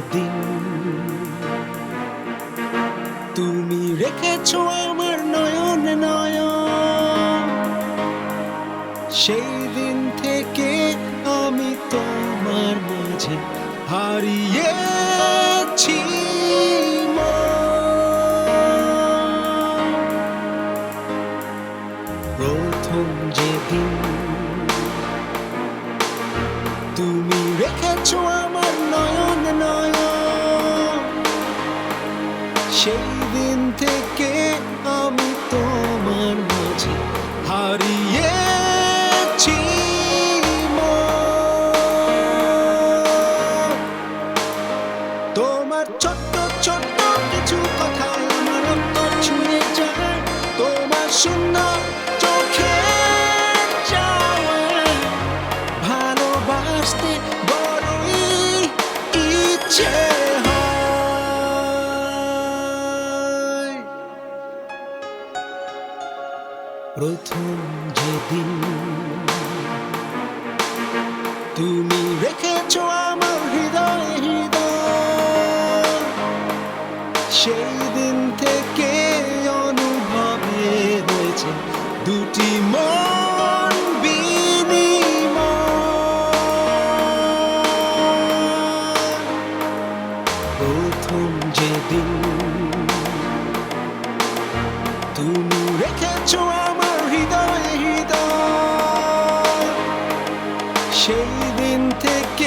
যেদিন তুমি রেখেছো আমার নয়ন নয়ন, সেই দিন থেকে আমি তোমার মাঝে হারিয়েছি প্রথম যেদিন তুমি রেখেছো আমার নয়ন নয়ন, সেই দিন থেকে আমি তোমার মাঝে হারিয়েছি তোমার ছোট্ট ছোট্ট কিছু কথা আমার অন্তর ছুঁয়ে যায়, তোমার সুন্দর চোখে চাওয়ায় ভালোবাসতে বড়ই ইচ্ছে হয়। প্রথম যেদিন তুমি রেখেছো আমার হৃদয় হৃদয়, সেই দিন থেকে অনুভবে হয়েছে দুটি মন বিনিময়। প্রথম যেদিন তুমি রেখেছো আমার হৃদয় হৃদয়, সেই দিন থেকে